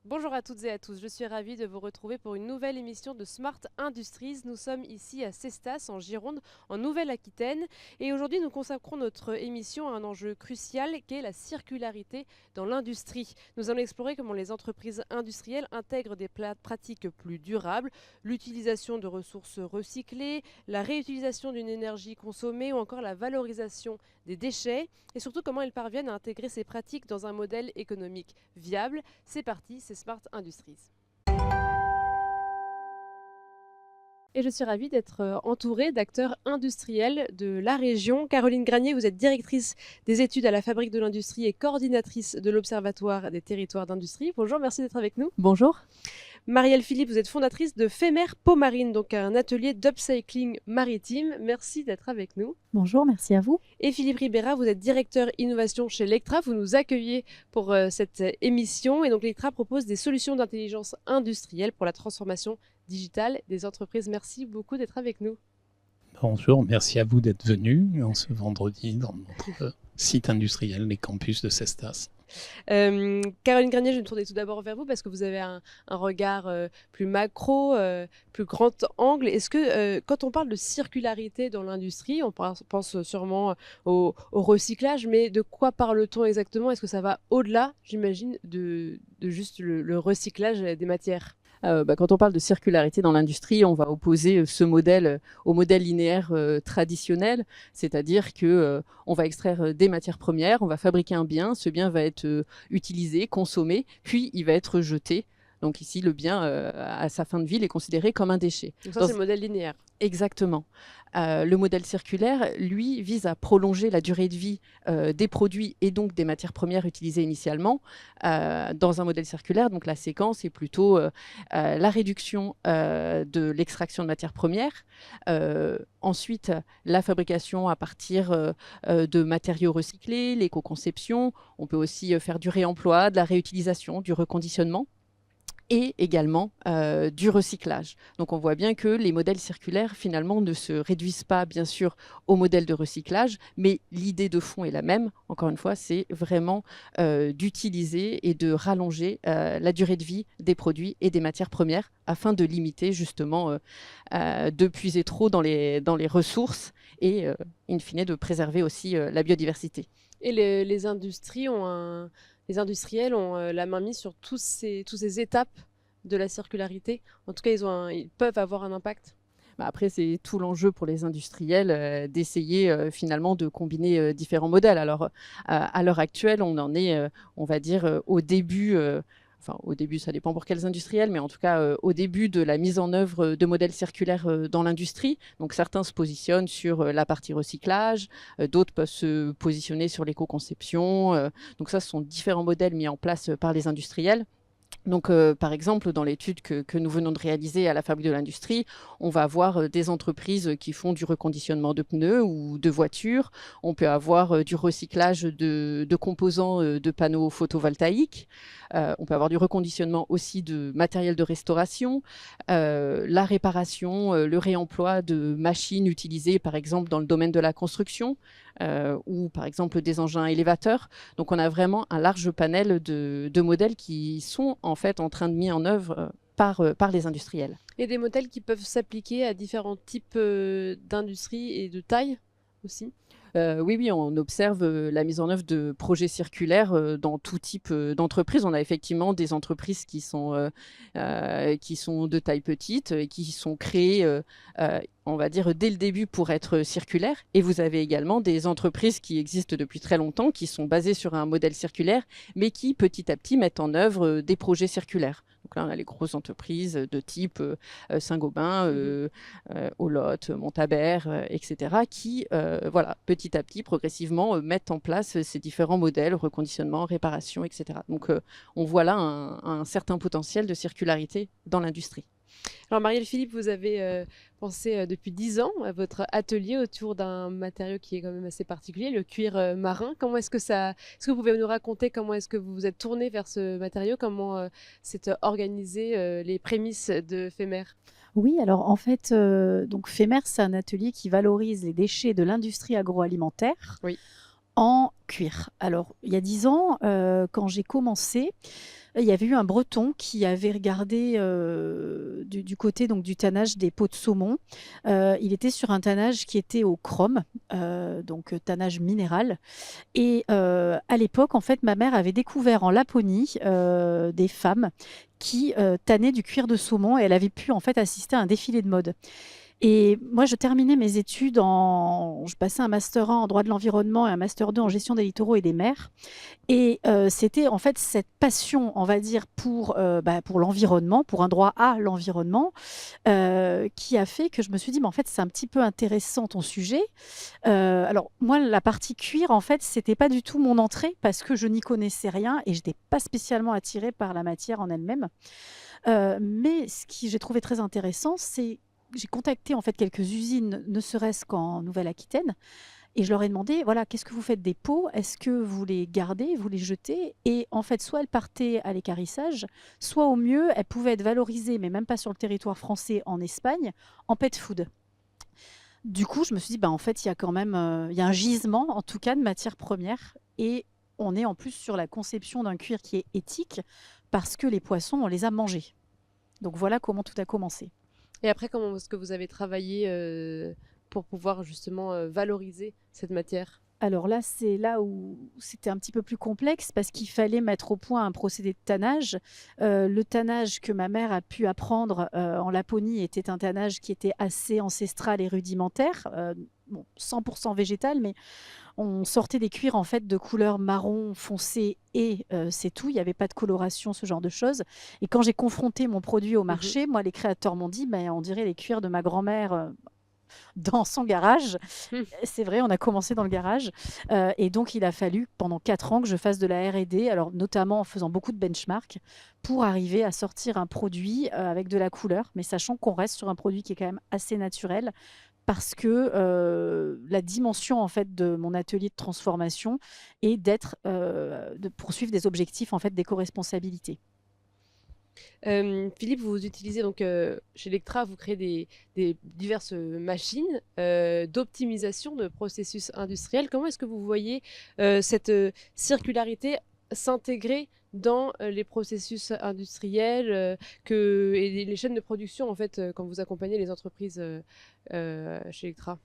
Bonjour à toutes et à tous, je suis ravie de vous retrouver pour une nouvelle émission de Smart Industries. Nous sommes ici à Cestas, en Gironde, en Nouvelle-Aquitaine. Et aujourd'hui, nous consacrons notre émission à un enjeu crucial qui est la circularité dans l'industrie. Nous allons explorer comment les entreprises industrielles intègrent des pratiques plus durables, l'utilisation de ressources recyclées, la réutilisation d'une énergie consommée ou encore la valorisation des déchets. Et surtout, comment elles parviennent à intégrer ces pratiques dans un modèle économique viable. C'est parti, c'est Smart Industries. Et je suis ravie d'être entourée d'acteurs industriels de la région. Caroline Granier, vous êtes directrice des études à la Fabrique de l'Industrie et coordinatrice de l'Observatoire des territoires d'industrie. Bonjour, merci d'être avec nous. Bonjour. Marielle Philippe, vous êtes fondatrice de Femer Pomarine, donc un atelier d'upcycling maritime. Merci d'être avec nous. Bonjour, merci à vous. Et Philippe Ribera, vous êtes directeur innovation chez Lectra. Vous nous accueillez pour cette émission. Et donc Lectra propose des solutions d'intelligence industrielle pour la transformation digitale des entreprises. Merci beaucoup d'être avec nous. Bonjour, merci à vous d'être venu en ce vendredi dans notre site industriel, les campus de Cestas. Caroline Granier, je vais me tourner tout d'abord vers vous parce que vous avez un regard plus macro, plus grand angle. Est-ce que quand on parle de circularité dans l'industrie, on pense sûrement au recyclage, mais de quoi parle-t-on exactement? Est-ce que ça va au-delà, j'imagine, de juste le recyclage des matières? Quand on parle de circularité dans l'industrie, on va opposer ce modèle au modèle linéaire traditionnel, c'est-à-dire que on va extraire des matières premières, on va fabriquer un bien, ce bien va être utilisé, consommé, puis il va être jeté. Donc ici, le bien, à sa fin de vie, il est considéré comme un déchet. Donc ça, c'est le modèle linéaire. Exactement. Le modèle circulaire, lui, vise à prolonger la durée de vie des produits et donc des matières premières utilisées initialement. Dans un modèle circulaire, donc la séquence est plutôt la réduction de l'extraction de matières premières, ensuite la fabrication à partir de matériaux recyclés, l'éco-conception. On peut aussi faire du réemploi, de la réutilisation, du reconditionnement, et également du recyclage. Donc on voit bien que les modèles circulaires finalement ne se réduisent pas bien sûr au modèle de recyclage, mais l'idée de fond est la même. Encore une fois, c'est vraiment d'utiliser et de rallonger la durée de vie des produits et des matières premières afin de limiter justement de puiser trop dans les ressources et in fine de préserver aussi la biodiversité. Et les industries ont les industriels ont la main mise sur toutes ces étapes de la circularité. En tout cas, ils peuvent avoir un impact. Après, c'est tout l'enjeu pour les industriels d'essayer finalement de combiner différents modèles. Alors, à l'heure actuelle, on en est, on va dire, au début. Enfin, au début, ça dépend pour quels industriels, mais en tout cas, au début de la mise en œuvre de modèles circulaires dans l'industrie. Donc, certains se positionnent sur la partie recyclage, d'autres peuvent se positionner sur l'éco-conception. Donc, ça, ce sont différents modèles mis en place par les industriels. Donc, par exemple, dans l'étude que nous venons de réaliser à la Fabrique de l'Industrie, on va avoir des entreprises qui font du reconditionnement de pneus ou de voitures. On peut avoir du recyclage de composants de panneaux photovoltaïques. On peut avoir du reconditionnement aussi de matériel de restauration, la réparation, le réemploi de machines utilisées, par exemple, dans le domaine de la construction. Ou par exemple des engins élévateurs. Donc on a vraiment un large panel de modèles qui sont en fait en train de mis en œuvre par les industriels. Et des modèles qui peuvent s'appliquer à différents types d'industries et de tailles aussi? Oui, on observe la mise en œuvre de projets circulaires dans tout type d'entreprise. On a effectivement des entreprises qui sont de taille petite et qui sont créées, on va dire, dès le début pour être circulaires. Et vous avez également des entreprises qui existent depuis très longtemps, qui sont basées sur un modèle circulaire, mais qui petit à petit mettent en œuvre des projets circulaires. Donc là, on a les grosses entreprises de type Saint-Gobain, Olotte, Montabert, etc., qui, voilà, petit à petit, progressivement, mettent en place ces différents modèles, reconditionnement, réparation, etc. Donc, on voit là un certain potentiel de circularité dans l'industrie. Alors Marielle Philippe, vous avez pensé depuis 10 ans à votre atelier autour d'un matériau qui est quand même assez particulier, le cuir marin. Comment est-ce que est-ce que vous pouvez nous raconter comment est-ce que vous vous êtes tourné vers ce matériau, comment s'est organisé les prémices de Femer? Oui, alors en fait, donc Femer, c'est un atelier qui valorise les déchets de l'industrie agroalimentaire Oui. en cuir. Alors, il y a 10 ans, quand j'ai commencé, il y avait eu un Breton qui avait regardé du côté donc, du tannage des peaux de saumon. Il était sur un tannage qui était au chrome, donc tannage minéral. Et à l'époque, en fait, ma mère avait découvert en Laponie des femmes qui tannaient du cuir de saumon et elle avait pu en fait assister à un défilé de mode. Et moi, je terminais mes études je passais un master 1 en droit de l'environnement et un master 2 en gestion des littoraux et des mers. Et c'était en fait cette passion, on va dire, pour l'environnement, pour un droit à l'environnement, qui a fait que je me suis dit, mais en fait, c'est un petit peu intéressant ton sujet. Alors moi, la partie cuir, en fait, c'était pas du tout mon entrée parce que je n'y connaissais rien et je n'étais pas spécialement attirée par la matière en elle-même. Mais ce que j'ai trouvé très intéressant, c'est j'ai contacté en fait quelques usines, ne serait-ce qu'en Nouvelle-Aquitaine, et je leur ai demandé, voilà, qu'est-ce que vous faites des peaux? Est-ce que vous les gardez, vous les jetez? Et en fait, soit elles partaient à l'équarrissage, soit au mieux, elles pouvaient être valorisées, mais même pas sur le territoire français, en Espagne, en pet food. Du coup, je me suis dit, bah, en fait, il y a quand même il y a un gisement, en tout cas, de matières premières. Et on est en plus sur la conception d'un cuir qui est éthique, parce que les poissons, on les a mangés. Donc voilà comment tout a commencé. Et après, comment est-ce que vous avez travaillé pour pouvoir justement valoriser cette matière? Alors là, c'est là où c'était un petit peu plus complexe parce qu'il fallait mettre au point un procédé de tannage. Le tannage que ma mère a pu apprendre en Laponie était un tannage qui était assez ancestral et rudimentaire, bon, 100% végétal, mais on sortait des cuirs en fait de couleur marron foncé et c'est tout. Il n'y avait pas de coloration, ce genre de choses. Et quand j'ai confronté mon produit au marché, moi, les créateurs m'ont dit, on dirait les cuirs de ma grand-mère dans son garage. C'est vrai, on a commencé dans le garage. Et donc, il a fallu pendant 4 ans que je fasse de la R&D, alors notamment en faisant beaucoup de benchmark, pour arriver à sortir un produit avec de la couleur, mais sachant qu'on reste sur un produit qui est quand même assez naturel, parce que la dimension en fait de mon atelier de transformation est de poursuivre des objectifs en fait d'éco-responsabilité. Philippe, vous utilisez donc chez Lectra, vous créez des diverses machines d'optimisation de processus industriels. Comment est-ce que vous voyez cette circularité s'intégrer dans les processus industriels et les chaînes de production en fait quand vous accompagnez les entreprises chez Lectra?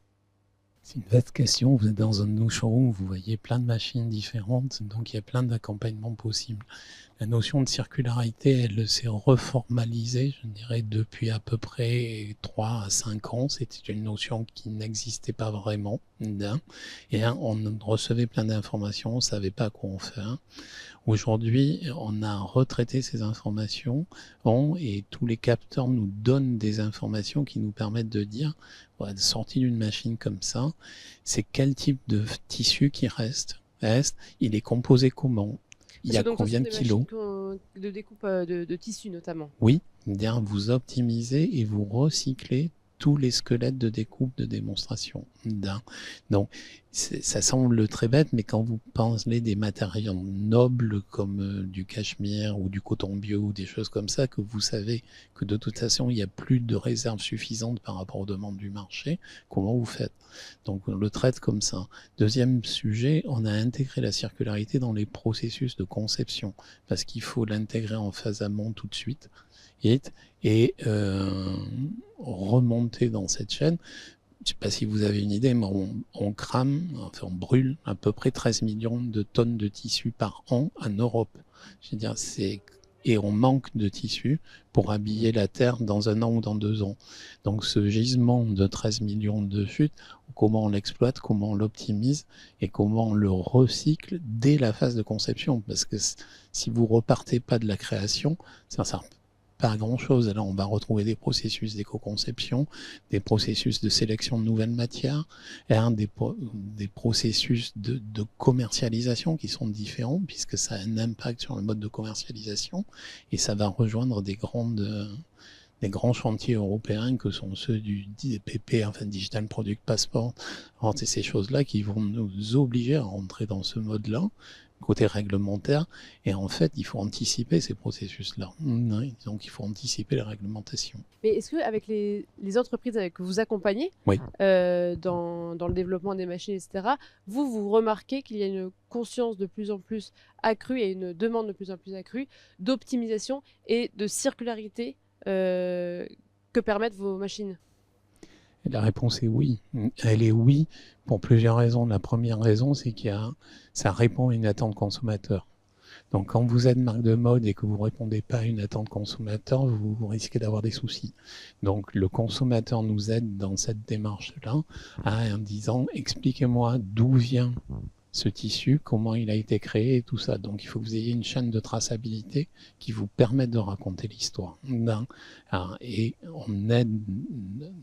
C'est une vaste question. Vous êtes dans un showroom, vous voyez plein de machines différentes, donc il y a plein d'accompagnements possibles. La notion de circularité, elle s'est reformalisée, je dirais, depuis à peu près 3 à 5 ans. C'était une notion qui n'existait pas vraiment. Et on recevait plein d'informations, on ne savait pas quoi en faire. Aujourd'hui, on a retraité ces informations et tous les capteurs nous donnent des informations qui nous permettent de dire, sorti d'une machine comme ça, c'est quel type de tissu qui reste. Il est composé comment? Il y a combien de kilos? De découpe de tissus notamment. Oui, vous optimisez et vous recyclez tous les squelettes de découpe de démonstration. Donc, ça semble très bête, mais quand vous pensez des matériaux nobles comme du cachemire ou du coton bio ou des choses comme ça, que vous savez que de toute façon, il n'y a plus de réserves suffisantes par rapport aux demandes du marché, comment vous faites? Donc, on le traite comme ça. Deuxième sujet, on a intégré la circularité dans les processus de conception, parce qu'il faut l'intégrer en phase amont tout de suite et remonter dans cette chaîne. Je ne sais pas si vous avez une idée, mais on brûle à peu près 13 millions de tonnes de tissus par an en Europe. Je veux dire, et on manque de tissus pour habiller la Terre dans 1 an ou dans 2 ans. Donc ce gisement de 13 millions de chutes, comment on l'exploite, comment on l'optimise et comment on le recycle dès la phase de conception. Parce que si vous repartez pas de la création, ça sert pas grand-chose. Alors on va retrouver des processus d'éco-conception, des processus de sélection de nouvelles matières, des processus de commercialisation qui sont différents puisque ça a un impact sur le mode de commercialisation et ça va rejoindre des grands chantiers européens que sont ceux du DPP, enfin Digital Product Passport. Alors c'est ces choses-là qui vont nous obliger à rentrer dans ce mode-là, côté réglementaire. Et en fait, il faut anticiper ces processus-là. Donc, il faut anticiper les réglementations. Mais est-ce qu'avec les entreprises que vous accompagnez Oui. dans le développement des machines, etc., vous remarquez qu'il y a une conscience de plus en plus accrue et une demande de plus en plus accrue d'optimisation et de circularité que permettent vos machines? Et la réponse est oui. Elle est oui pour plusieurs raisons. La première raison, c'est ça répond à une attente consommateur. Donc, quand vous êtes marque de mode et que vous ne répondez pas à une attente consommateur, vous risquez d'avoir des soucis. Donc, le consommateur nous aide dans cette démarche-là en disant « Expliquez-moi d'où vient ce tissu, comment il a été créé et tout ça ». Donc, il faut que vous ayez une chaîne de traçabilité qui vous permette de raconter l'histoire. Et on aide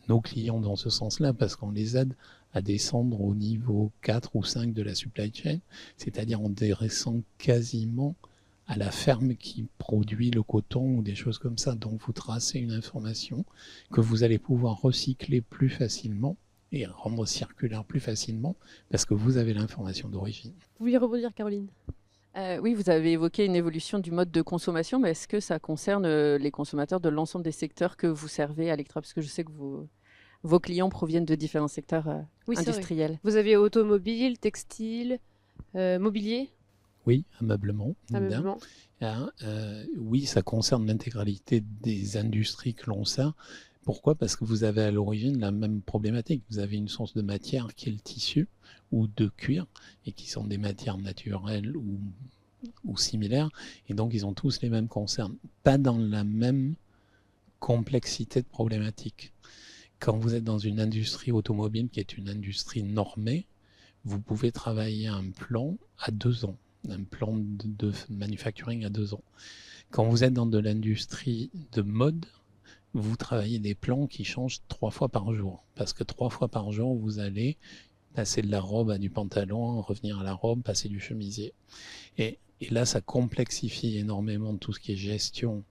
nos clients dans ce sens-là parce qu'on les aide à descendre au niveau 4 ou 5 de la supply chain, c'est-à-dire en descendant quasiment à la ferme qui produit le coton ou des choses comme ça. Donc vous tracez une information que vous allez pouvoir recycler plus facilement et rendre circulaire plus facilement parce que vous avez l'information d'origine. Vous vouliez rebondir, Caroline? Oui, vous avez évoqué une évolution du mode de consommation, mais est-ce que ça concerne les consommateurs de l'ensemble des secteurs que vous servez à Lectra? Parce que je sais que vos clients proviennent de différents secteurs industriels. Vous avez automobile, textile, mobilier? Oui, ameublement. Ameublement. Oui, ça concerne l'intégralité des industries que l'on sert. Pourquoi? Parce que vous avez à l'origine la même problématique. Vous avez une source de matière qui est le tissu ou de cuir et qui sont des matières naturelles ou similaires. Et donc, ils ont tous les mêmes concerns. Pas dans la même complexité de problématique. Quand vous êtes dans une industrie automobile qui est une industrie normée, vous pouvez travailler un plan à 2 ans, un plan de manufacturing à 2 ans. Quand vous êtes dans de l'industrie de mode, vous travaillez des plans qui changent 3 fois par jour. Parce que 3 fois par jour, vous allez passer de la robe à du pantalon, revenir à la robe, passer du chemisier. Et là, ça complexifie énormément tout ce qui est gestion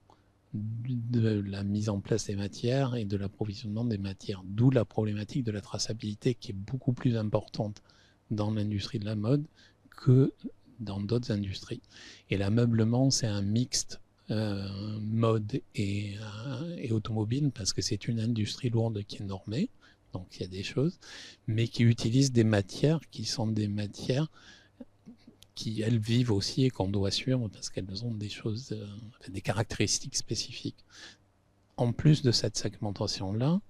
de la mise en place des matières et de l'approvisionnement des matières. D'où la problématique de la traçabilité qui est beaucoup plus importante dans l'industrie de la mode que dans d'autres industries. Et l'ameublement, c'est un mixte mode et automobile parce que c'est une industrie lourde qui est normée, donc il y a des choses, mais qui utilise des matières qui sont des matières qui, elles, vivent aussi et qu'on doit suivre parce qu'elles ont des choses, des caractéristiques spécifiques. En plus de cette segmentation-là,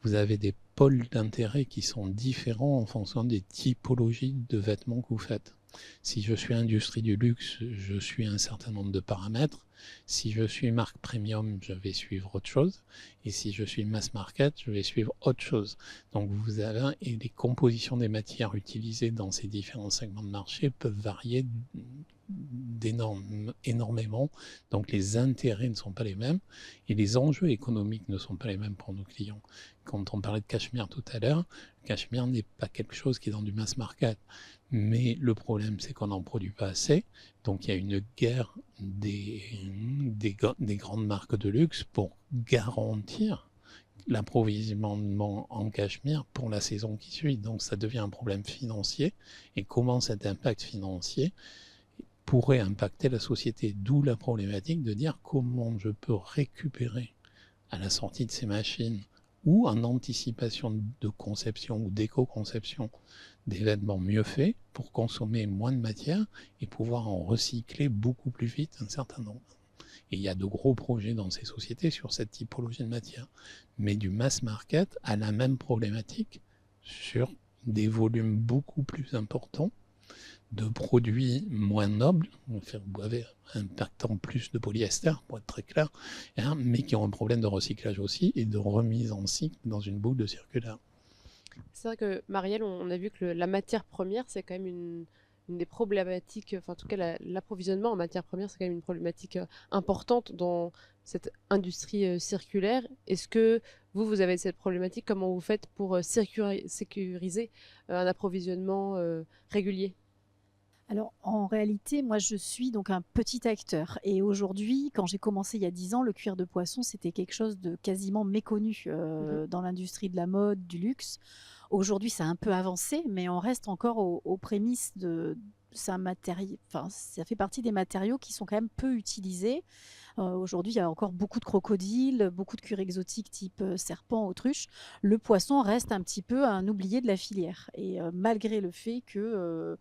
vous avez des pôles d'intérêt qui sont différents en fonction des typologies de vêtements que vous faites. Si je suis industrie du luxe, je suis un certain nombre de paramètres. Si je suis marque premium, je vais suivre autre chose. Et si je suis mass market, je vais suivre autre chose. Donc vous avez, et les compositions des matières utilisées dans ces différents segments de marché peuvent varier énormément. Donc les intérêts ne sont pas les mêmes et les enjeux économiques ne sont pas les mêmes pour nos clients. Quand on parlait de cachemire tout à l'heure, le cachemire n'est pas quelque chose qui est dans du mass market. Mais le problème, c'est qu'on n'en produit pas assez. Donc il y a une guerre des grandes marques de luxe pour garantir l'approvisionnement en cachemire pour la saison qui suit. Donc ça devient un problème financier. Et comment cet impact financier pourrait impacter la société? D'où la problématique de dire comment je peux récupérer à la sortie de ces machines ou en anticipation de conception ou d'éco-conception des vêtements mieux faits pour consommer moins de matière et pouvoir en recycler beaucoup plus vite un certain nombre. Et il y a de gros projets dans ces sociétés sur cette typologie de matière. Mais du mass market a la même problématique sur des volumes beaucoup plus importants de produits moins nobles, vous avez impactant plus de polyester, pour être très clair, mais qui ont un problème de recyclage aussi et de remise en cycle dans une boucle de circulaire. C'est vrai que, Marielle, on a vu que la matière première, c'est quand même une des problématiques, enfin en tout cas l'approvisionnement en matière première, c'est quand même une problématique importante dans cette industrie circulaire. Est-ce que vous avez cette problématique? Comment vous faites pour sécuriser un approvisionnement régulier? Alors, en réalité, moi, je suis donc un petit acteur. Et aujourd'hui, quand j'ai commencé il y a 10 ans, le cuir de poisson, c'était quelque chose de quasiment méconnu dans l'industrie de la mode, du luxe. Aujourd'hui, ça a un peu avancé, mais on reste encore aux prémices c'est un matériau, enfin, ça fait partie des matériaux qui sont quand même peu utilisés. Aujourd'hui, il y a encore beaucoup de crocodiles, beaucoup de cuirs exotiques type serpent, autruche. Le poisson reste un petit peu un oublié de la filière. Et malgré le fait que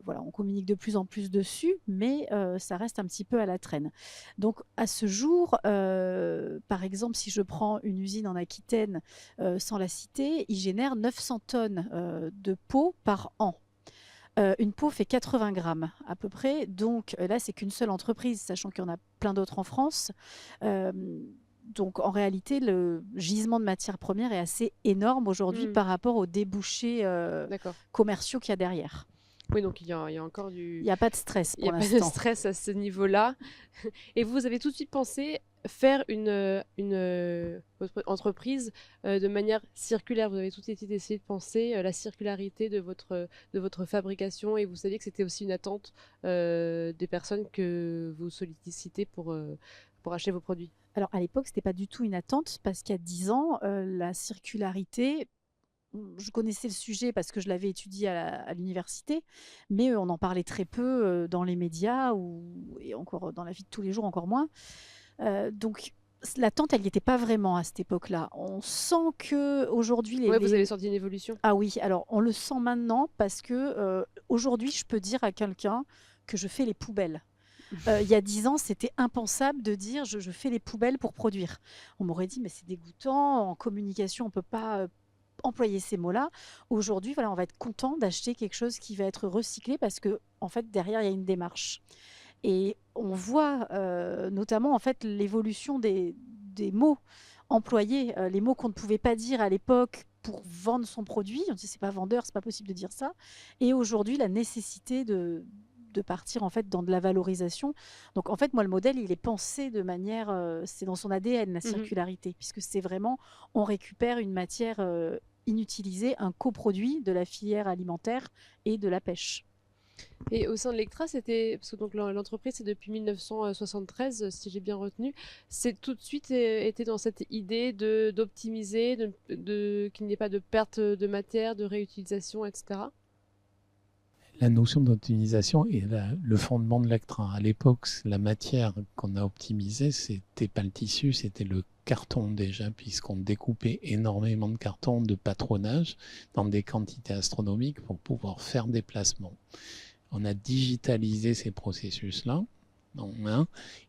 voilà, on communique de plus en plus dessus, mais ça reste un petit peu à la traîne. Donc à ce jour, par exemple, si je prends une usine en Aquitaine, sans la citer, il génère 900 tonnes de peau par an. Une peau fait 80 grammes à peu près, donc là c'est qu'une seule entreprise, sachant qu'il y en a plein d'autres en France. Euh, donc en réalité, le gisement de matières premières est assez énorme aujourd'hui par rapport aux débouchés D'accord. commerciaux qu'il y a derrière. Oui, donc il y a encore Il n'y a pas de stress Il n'y pour a pas de l'instant. stress à ce niveau-là. Et vous avez tout de suite pensé faire votre entreprise de manière circulaire. Vous avez tout de suite essayé de penser la circularité de votre fabrication et vous saviez que c'était aussi une attente des personnes que vous sollicitez pour acheter vos produits. Alors à l'époque, ce n'était pas du tout une attente parce qu'il y a 10 ans, la circularité, je connaissais le sujet parce que je l'avais étudié à l'université, mais on en parlait très peu dans les médias et encore dans la vie de tous les jours, encore moins. Donc l'attente, elle n'y était pas vraiment à cette époque-là. On sent que aujourd'hui, Ouais, vous avez senti une évolution. Ah oui, alors on le sent maintenant parce que aujourd'hui, je peux dire à quelqu'un que je fais les poubelles. Il y a 10 ans, c'était impensable de dire je fais les poubelles pour produire. On m'aurait dit mais c'est dégoûtant, en communication, on ne peut pas employer ces mots-là. Aujourd'hui, voilà, on va être content d'acheter quelque chose qui va être recyclé parce que en fait, derrière, il y a une démarche. Et on voit notamment en fait l'évolution des mots employés, les mots qu'on ne pouvait pas dire à l'époque pour vendre son produit. On dit c'est pas vendeur, c'est pas possible de dire ça. Et aujourd'hui, la nécessité de partir en fait dans de la valorisation. Donc en fait, moi, le modèle, il est pensé de manière, c'est dans son ADN la circularité, puisque c'est vraiment, on récupère une matière inutilisée, un coproduit de la filière alimentaire et de la pêche. Et au sein de Lectra, c'était parce que donc l'entreprise c'est depuis 1973, si j'ai bien retenu, c'est tout de suite été dans cette idée d'optimiser, qu'il n'y ait pas de perte de matière, de réutilisation, etc. La notion d'optimisation est le fondement de Lectra. À l'époque, la matière qu'on a optimisée, c'était pas le tissu, c'était le carton déjà, puisqu'on découpait énormément de carton de patronage dans des quantités astronomiques pour pouvoir faire des placements. On a digitalisé ces processus-là,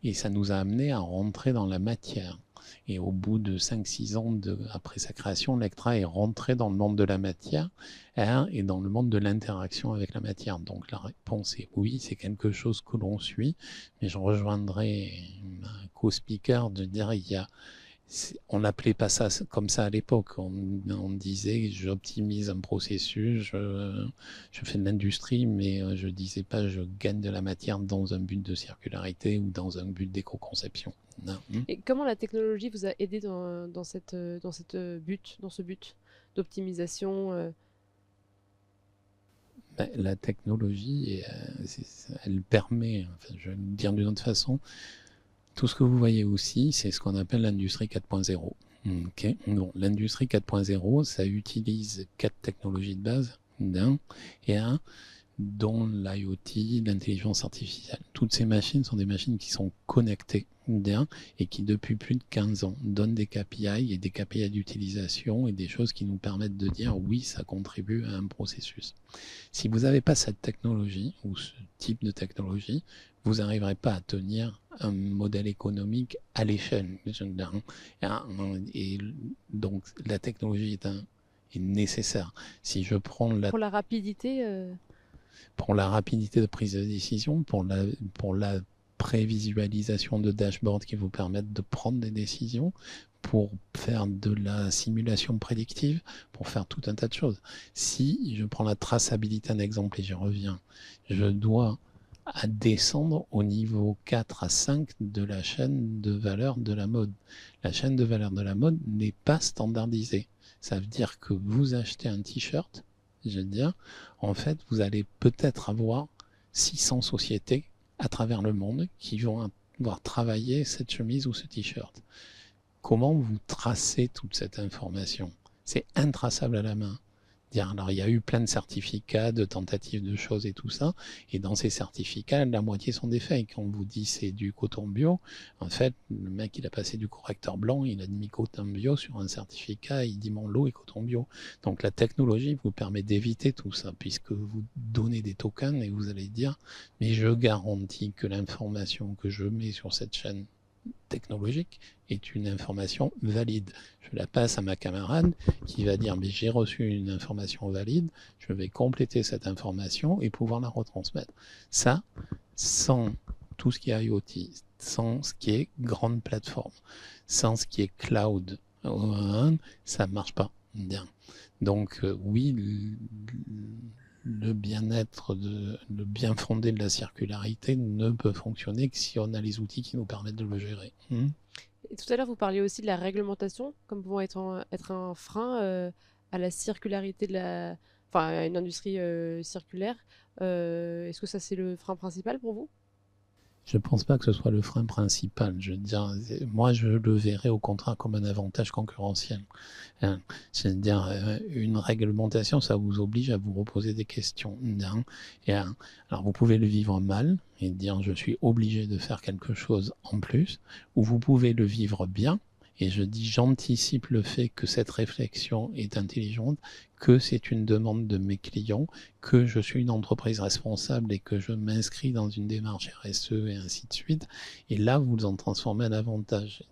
et ça nous a amené à rentrer dans la matière. Et au bout de 5-6 ans après sa création, Lectra est rentré dans le monde de la matière et dans le monde de l'interaction avec la matière. Donc la réponse est oui, c'est quelque chose que l'on suit, mais je rejoindrai ma co-speaker de dire on n'appelait pas ça comme ça à l'époque. On disait j'optimise un processus, je fais de l'industrie, mais je disais pas je gagne de la matière dans un but de circularité ou dans un but d'éco-conception. Et comment la technologie vous a aidé dans ce but d'optimisation La technologie, elle permet, enfin, je vais le dire d'une autre façon, tout ce que vous voyez aussi, c'est ce qu'on appelle l'industrie 4.0. Okay. Bon, l'industrie 4.0, ça utilise 4 technologies de base, dont l'IoT, l'intelligence artificielle. Toutes ces machines sont des machines qui sont connectées et qui depuis plus de 15 ans donnent des KPI et des KPI d'utilisation et des choses qui nous permettent de dire oui, ça contribue à un processus. Si vous n'avez pas cette technologie ou ce type de technologie, vous n'arriverez pas à tenir un modèle économique à l'échelle. Et donc la technologie est nécessaire. Si je prends pour la rapidité pour la rapidité de prise de décision, pour la prévisualisation de dashboards qui vous permettent de prendre des décisions, pour faire de la simulation prédictive, pour faire tout un tas de choses. Si je prends la traçabilité, un exemple, et j'y reviens, je dois descendre au niveau 4 à 5 de la chaîne de valeur de la mode. La chaîne de valeur de la mode n'est pas standardisée. Ça veut dire que vous achetez un t-shirt, je veux dire, en fait, vous allez peut-être avoir 600 sociétés à travers le monde qui vont avoir travaillé cette chemise ou ce t-shirt. Comment vous tracez toute cette information? C'est intraçable à la main. Alors, il y a eu plein de certificats, de tentatives de choses et tout ça. Et dans ces certificats, la moitié sont des fakes. On vous dit c'est du coton bio. En fait, le mec, il a passé du correcteur blanc, il a mis coton bio sur un certificat, il dit mon lot est coton bio. Donc la technologie vous permet d'éviter tout ça, puisque vous donnez des tokens et vous allez dire, mais je garantis que l'information que je mets sur cette chaîne technologique est une information valide. Je la passe à ma camarade qui va dire mais j'ai reçu une information valide, je vais compléter cette information et pouvoir la retransmettre. Ça, sans tout ce qui est IoT, sans ce qui est grande plateforme, sans ce qui est cloud, ça ne marche pas bien. Donc oui, le bien-être, le bien fondé de la circularité ne peut fonctionner que si on a les outils qui nous permettent de le gérer. Et tout à l'heure, vous parliez aussi de la réglementation comme pouvant être un frein à la circularité enfin, à une industrie circulaire. Est-ce que ça, c'est le frein principal pour vous? Je ne pense pas que ce soit le frein principal. Je veux dire, moi, je le verrais au contraire comme un avantage concurrentiel. C'est-à-dire, une réglementation, ça vous oblige à vous reposer des questions. Alors, vous pouvez le vivre mal et dire, je suis obligé de faire quelque chose en plus, ou vous pouvez le vivre bien. Et je dis, j'anticipe le fait que cette réflexion est intelligente, que c'est une demande de mes clients, que je suis une entreprise responsable et que je m'inscris dans une démarche RSE et ainsi de suite. Et là, vous en transformez un avantage.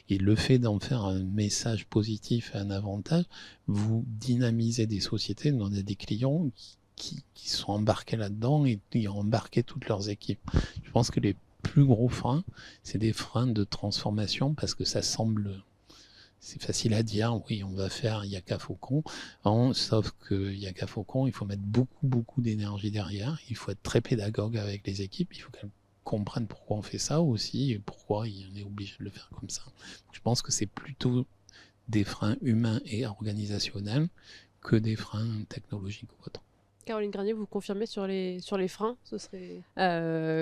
Et le fait d'en faire un message positif et un avantage, vous dynamisez des sociétés, on a des clients qui sont embarqués là-dedans et qui ont embarqué toutes leurs équipes. Je pense que les plus gros freins, c'est des freins de transformation parce que ça semble, c'est facile à dire, oui, on va faire Yaka Faucon, sauf que Yaka Faucon, il faut mettre beaucoup d'énergie derrière, il faut être très pédagogue avec les équipes, il faut qu'elles comprennent pourquoi on fait ça aussi et pourquoi on est obligé de le faire comme ça. Je pense que c'est plutôt des freins humains et organisationnels que des freins technologiques ou autres. Caroline Granier, vous confirmez sur les freins? Ce serait...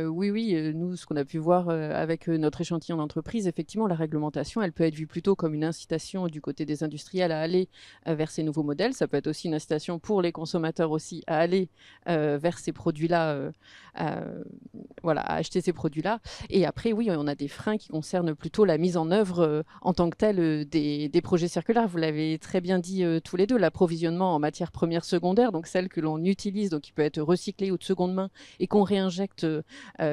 Oui, nous, ce qu'on a pu voir avec notre échantillon d'entreprise, effectivement, la réglementation, elle peut être vue plutôt comme une incitation du côté des industriels à aller vers ces nouveaux modèles. Ça peut être aussi une incitation pour les consommateurs aussi à aller vers ces produits-là, voilà, à acheter ces produits-là. Et après, oui, on a des freins qui concernent plutôt la mise en œuvre en tant que telle des projets circulaires. Vous l'avez très bien dit tous les deux, l'approvisionnement en matières premières secondaires, donc celles que l'on utilise, donc qui peut être recyclé ou de seconde main et qu'on réinjecte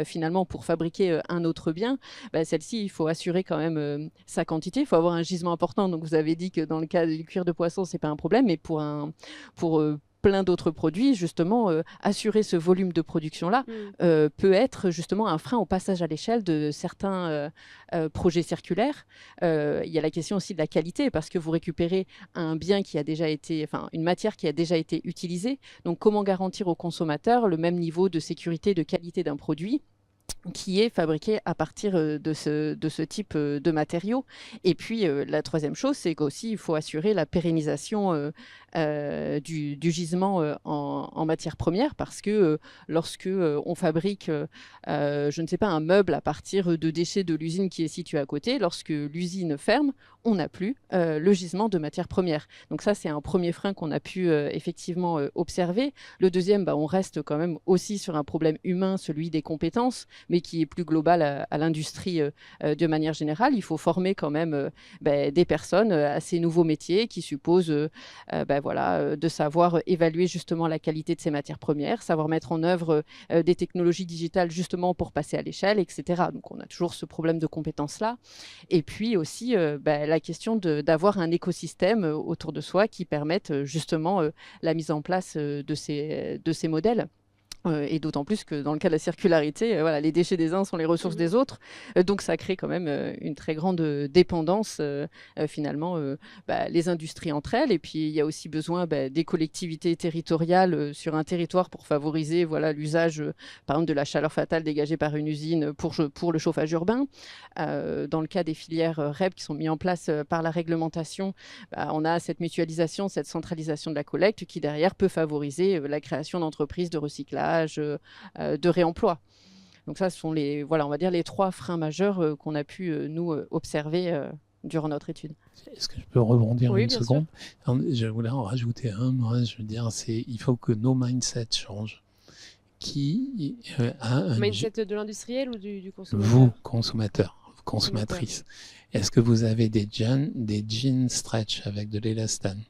finalement pour fabriquer un autre bien, celle-ci, il faut assurer quand même sa quantité, il faut avoir un gisement important. Donc vous avez dit que dans le cas du cuir de poisson, c'est pas un problème, mais pour plein d'autres produits, justement, assurer ce volume de production-là peut être justement un frein au passage à l'échelle de certains projets circulaires. Il y a la question aussi de la qualité, parce que vous récupérez un bien qui a déjà été, enfin, une matière qui a déjà été utilisée. Donc, comment garantir aux consommateurs le même niveau de sécurité, de qualité d'un produit qui est fabriqué à partir de ce type de matériaux. Et puis, la troisième chose, c'est qu'aussi, il faut assurer la pérennisation du gisement en matière première, parce que lorsque on fabrique, je ne sais pas, un meuble à partir de déchets de l'usine qui est située à côté, lorsque l'usine ferme, on n'a plus le gisement de matière première. Donc ça, c'est un premier frein qu'on a pu effectivement observer. Le deuxième, on reste quand même aussi sur un problème humain, celui des compétences, mais qui est plus global à l'industrie de manière générale. Il faut former quand même des personnes à ces nouveaux métiers qui supposent de savoir évaluer justement la qualité de ces matières premières, savoir mettre en œuvre des technologies digitales justement pour passer à l'échelle, etc. Donc on a toujours ce problème de compétences-là. Et puis aussi la question d'avoir un écosystème autour de soi qui permette justement la mise en place de ces modèles. Et d'autant plus que dans le cas de la circularité, les déchets des uns sont les ressources des autres. Donc ça crée quand même une très grande dépendance, finalement, les industries entre elles. Et puis il y a aussi besoin des collectivités territoriales sur un territoire pour favoriser l'usage, par exemple, de la chaleur fatale dégagée par une usine pour le chauffage urbain. Dans le cas des filières REP qui sont mises en place par la réglementation, on a cette mutualisation, cette centralisation de la collecte qui derrière peut favoriser la création d'entreprises de recyclage, de réemploi. Donc ça, ce sont les trois freins majeurs qu'on a pu nous observer durant notre étude. Est-ce que je peux rebondir Oui, une bien seconde? Je voulais en rajouter un, moi, je veux dire, il faut que nos mindsets changent. Qui a un Mindset de l'industriel ou du consommateur? vous, consommateur, consommatrice, est-ce que vous avez des jeans stretch avec de l'élastane?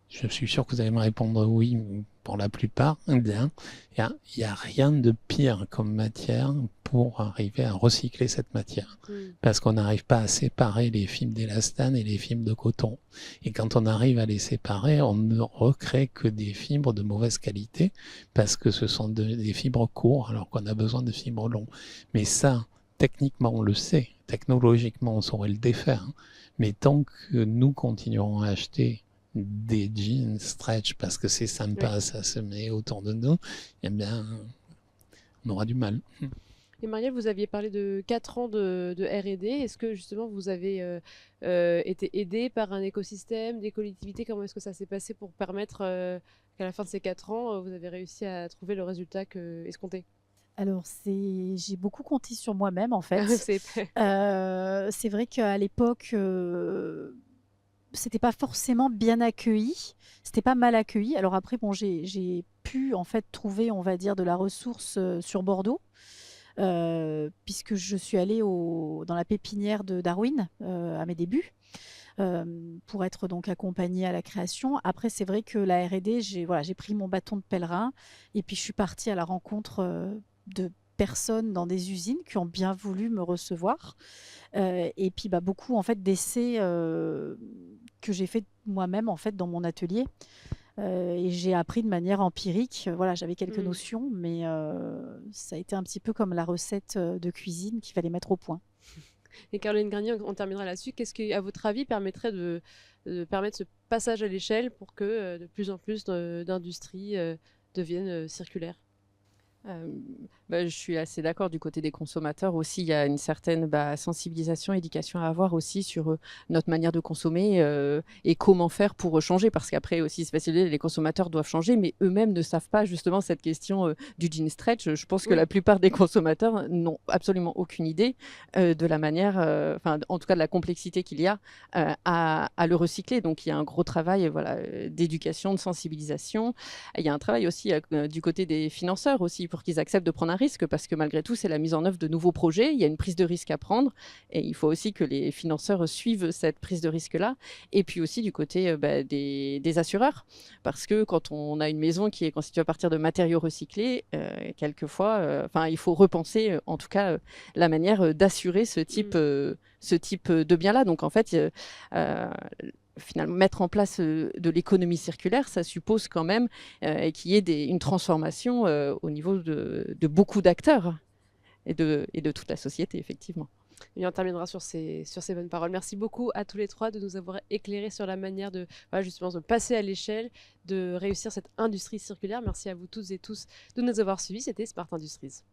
Je suis sûr que vous allez me répondre oui pour la plupart. Bien. Il y a rien de pire comme matière pour arriver à recycler cette matière. Parce qu'on n'arrive pas à séparer les fibres d'élastane et les fibres de coton. Et quand on arrive à les séparer, on ne recrée que des fibres de mauvaise qualité parce que ce sont des fibres courtes alors qu'on a besoin de fibres longues. Mais ça, techniquement, on le sait. Technologiquement, on saurait le défaire. Mais tant que nous continuerons à acheter des jeans stretch parce que c'est sympa, oui, ça se met autour de nous, eh bien, on aura du mal. Et Marielle, vous aviez parlé de 4 ans de R&D. Est-ce que justement vous avez été aidé par un écosystème, des collectivités? Comment est-ce que ça s'est passé pour permettre qu'à la fin de ces 4 ans, vous avez réussi à trouver le résultat escompté? Alors, j'ai beaucoup compté sur moi-même, en fait. C'est vrai qu'à l'époque, c'était pas forcément bien accueilli, c'était pas mal accueilli. Alors après, bon, j'ai pu en fait trouver, on va dire, de la ressource sur Bordeaux, puisque je suis allée dans la pépinière de Darwin à mes débuts. Pour être donc accompagnée à la création. Après, c'est vrai que la R&D, j'ai pris mon bâton de pèlerin et puis je suis partie à la rencontre de personnes dans des usines qui ont bien voulu me recevoir. Et puis beaucoup en fait d'essais que j'ai fait moi-même en fait dans mon atelier. Et j'ai appris de manière empirique. Voilà, j'avais quelques notions, mais ça a été un petit peu comme la recette de cuisine qu'il fallait mettre au point. Et Caroline Garnier, on terminera là-dessus. Qu'est-ce qui, à votre avis, permettrait de permettre ce passage à l'échelle pour que de plus en plus d'industries deviennent circulaires? Je suis assez d'accord du côté des consommateurs aussi. Il y a une certaine sensibilisation, éducation à avoir aussi sur notre manière de consommer et comment faire pour changer. Parce qu'après aussi, c'est facile, les consommateurs doivent changer, mais eux-mêmes ne savent pas justement cette question du jean stretch. Je pense que la plupart des consommateurs n'ont absolument aucune idée de la manière, en tout cas de la complexité qu'il y a à le recycler. Donc il y a un gros travail d'éducation, de sensibilisation. Il y a un travail aussi du côté des financeurs aussi pour qu'ils acceptent de prendre un risque, parce que malgré tout, c'est la mise en œuvre de nouveaux projets. Il y a une prise de risque à prendre et il faut aussi que les financeurs suivent cette prise de risque-là. Et puis aussi du côté des assureurs, parce que quand on a une maison qui est constituée à partir de matériaux recyclés, quelquefois, il faut repenser en tout cas la manière d'assurer ce type de bien-là. Donc en fait, finalement, mettre en place de l'économie circulaire, ça suppose quand même qu'il y ait une transformation au niveau de beaucoup d'acteurs et de toute la société, effectivement. Et on terminera sur ces bonnes paroles. Merci beaucoup à tous les trois de nous avoir éclairés sur la manière justement de passer à l'échelle, de réussir cette industrie circulaire. Merci à vous toutes et tous de nous avoir suivis. C'était Smart Industries.